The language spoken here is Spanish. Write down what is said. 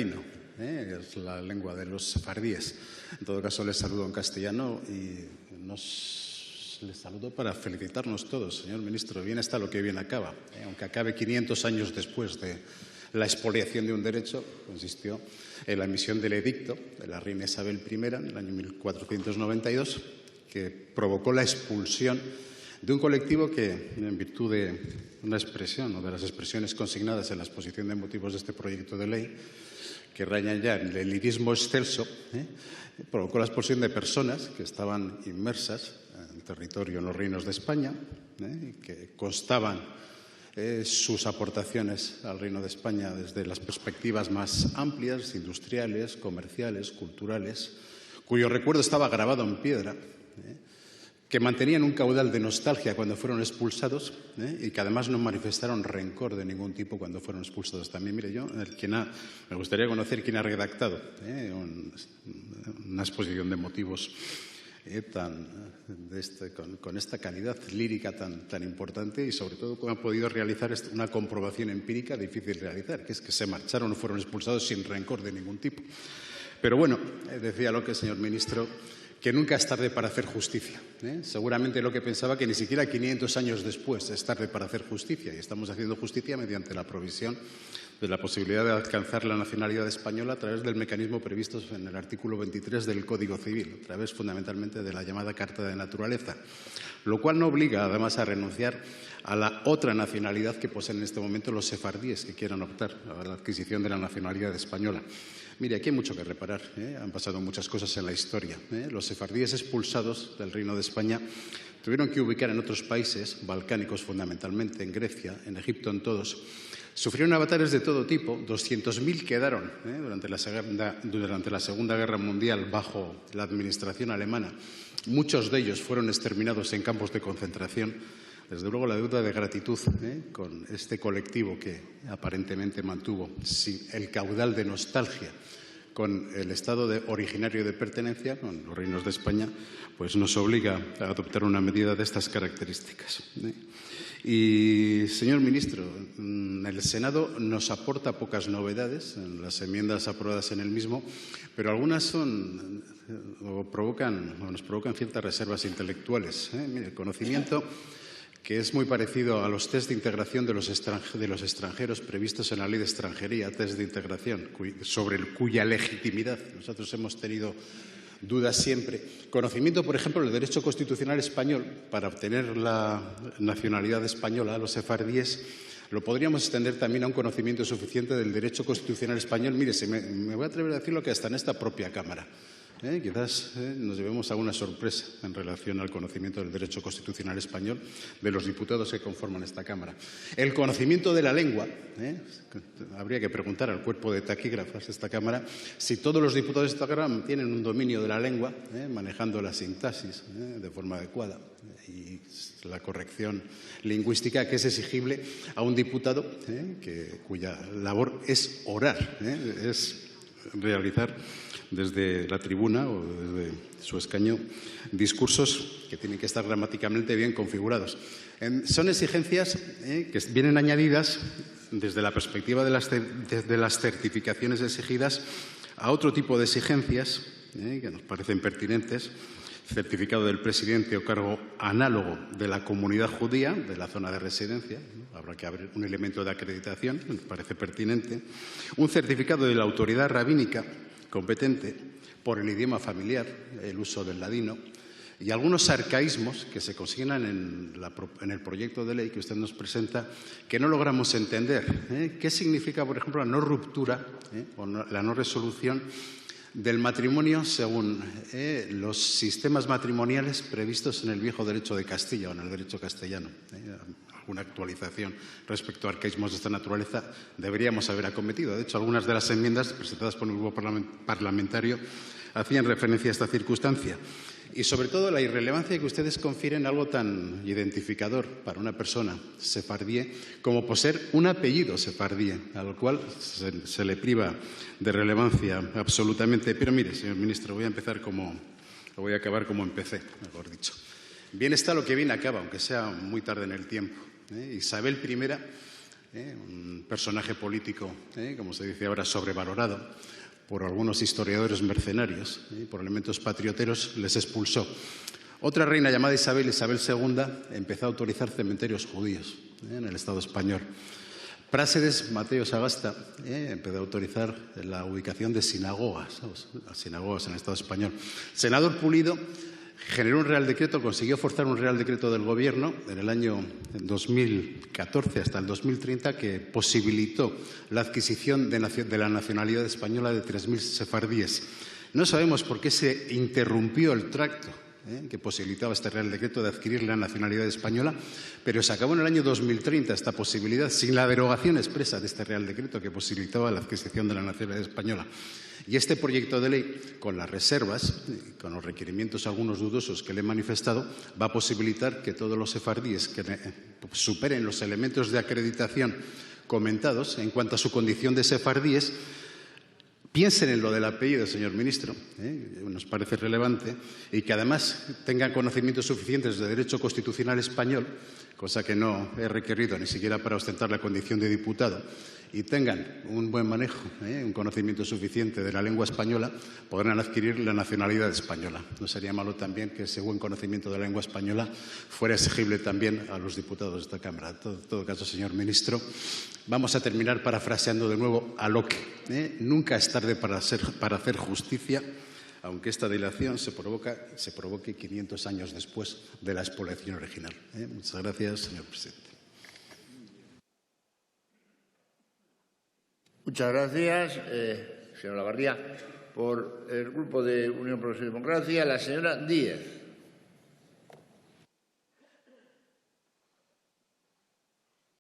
es la lengua de los sefardíes. En todo caso, les saludo en castellano y les saludo para felicitarnos todos, señor ministro. Bien está lo que bien acaba. Aunque acabe 500 años después de la expoliación de un derecho, consistió en la emisión del edicto de la reina Isabel I en el año 1492, que provocó la expulsión de un colectivo que, en virtud de una expresión o de las expresiones consignadas en la exposición de motivos de este proyecto de ley, que rayan ya en el lirismo excelso, provocó la expulsión de personas que estaban inmersas en el territorio en los reinos de España, que constaban sus aportaciones al Reino de España desde las perspectivas más amplias, industriales, comerciales, culturales, cuyo recuerdo estaba grabado en piedra, que mantenían un caudal de nostalgia cuando fueron expulsados y que además no manifestaron rencor de ningún tipo cuando fueron expulsados. También, mire, me gustaría conocer quién ha redactado una exposición de motivos con esta calidad lírica tan importante y, sobre todo, cómo ha podido realizar una comprobación empírica difícil de realizar, que es que se marcharon o fueron expulsados sin rencor de ningún tipo. Pero bueno, decía Locke, señor ministro, que nunca es tarde para hacer justicia. Seguramente Locke pensaba que ni siquiera 500 años después es tarde para hacer justicia, y estamos haciendo justicia mediante la provisión de la posibilidad de alcanzar la nacionalidad española a través del mecanismo previsto en el artículo 23 del Código Civil, a través fundamentalmente de la llamada Carta de Naturaleza, lo cual no obliga además a renunciar a la otra nacionalidad que poseen en este momento los sefardíes que quieran optar a la adquisición de la nacionalidad española. Mire, aquí hay mucho que reparar. Han pasado muchas cosas en la historia. Los sefardíes expulsados del Reino de España tuvieron que ubicar en otros países, balcánicos fundamentalmente, en Grecia, en Egipto, en todos. Sufrieron avatares de todo tipo. 200.000 quedaron durante la Segunda Guerra Mundial bajo la administración alemana. Muchos de ellos fueron exterminados en campos de concentración. Desde luego, la deuda de gratitud con este colectivo que aparentemente mantuvo el caudal de nostalgia con el estado originario de pertenencia, con los reinos de España, pues nos obliga a adoptar una medida de estas características. Y, señor ministro, el Senado nos aporta pocas novedades en las enmiendas aprobadas en el mismo, pero algunas nos provocan ciertas reservas intelectuales. Mire, el conocimiento, que es muy parecido a los test de integración de los extranjeros previstos en la Ley de Extranjería, test de integración, sobre cuya legitimidad nosotros hemos tenido dudas siempre. Conocimiento, por ejemplo, del derecho constitucional español para obtener la nacionalidad española a los sefardíes, lo podríamos extender también a un conocimiento suficiente del derecho constitucional español. Mire, me voy a atrever a decirlo que hasta en esta propia Cámara. Quizás nos llevemos a una sorpresa en relación al conocimiento del derecho constitucional español de los diputados que conforman esta Cámara. El conocimiento de la lengua, habría que preguntar al cuerpo de taquígrafos de esta Cámara si todos los diputados de esta Cámara tienen un dominio de la lengua, manejando la sintaxis de forma adecuada y la corrección lingüística que es exigible a un diputado cuya labor es orar, es realizar desde la tribuna o desde su escaño discursos que tienen que estar gramaticalmente bien configurados. Son exigencias que vienen añadidas desde la perspectiva de las certificaciones exigidas a otro tipo de exigencias que nos parecen pertinentes. Certificado del presidente o cargo análogo de la comunidad judía de la zona de residencia. Habrá que abrir un elemento de acreditación, me parece pertinente. Un certificado de la autoridad rabínica competente por el idioma familiar, el uso del ladino, y algunos arcaísmos que se consignan en el proyecto de ley que usted nos presenta que no logramos entender. ¿Qué significa, por ejemplo, la no ruptura o la no resolución del matrimonio según los sistemas matrimoniales previstos en el viejo derecho de Castilla o en el derecho castellano? Alguna actualización respecto a arcaísmos de esta naturaleza deberíamos haber acometido. De hecho, algunas de las enmiendas presentadas por el grupo parlamentario hacían referencia a esta circunstancia. Y, sobre todo, la irrelevancia que ustedes confieren algo tan identificador para una persona sefardí como poseer un apellido sefardí, al cual se le priva de relevancia absolutamente. Pero mire, señor ministro, voy a acabar como empecé, mejor dicho. Bien está lo que bien acaba, aunque sea muy tarde en el tiempo. Isabel I un personaje político, como se dice ahora, sobrevalorado por algunos historiadores mercenarios, por elementos patrioteros, les expulsó. Otra reina llamada Isabel II, empezó a autorizar cementerios judíos en el Estado español. Prásedes Mateo Sagasta empezó a autorizar la ubicación de sinagogas, las sinagogas en el Estado español. Senador Pulido generó un Real Decreto, consiguió forzar un Real Decreto del Gobierno en el año 2014 hasta el 2030 que posibilitó la adquisición de la nacionalidad española de 3.000 sefardíes. No sabemos por qué se interrumpió el tracto que posibilitaba este Real Decreto de adquirir la nacionalidad española, pero se acabó en el año 2030 esta posibilidad sin la derogación expresa de este Real Decreto que posibilitaba la adquisición de la nacionalidad española. Y este proyecto de ley, con las reservas, con los requerimientos algunos dudosos que le he manifestado, va a posibilitar que todos los sefardíes que superen los elementos de acreditación comentados en cuanto a su condición de sefardíes, piensen en lo del apellido, señor ministro, nos parece relevante, y que además tengan conocimientos suficientes de derecho constitucional español, cosa que no he requerido ni siquiera para ostentar la condición de diputado, y tengan un buen manejo, un conocimiento suficiente de la lengua española, podrán adquirir la nacionalidad española. No sería malo también que ese buen conocimiento de la lengua española fuera exigible también a los diputados de esta Cámara. En todo caso, señor ministro, vamos a terminar parafraseando de nuevo a Locke. Nunca es tarde para hacer justicia, aunque esta dilación se provoque 500 años después de la expoliación original. Muchas gracias, señor presidente. Muchas gracias, señor Labardía. Por el Grupo de Unión Progreso y Democracia, la señora Díez.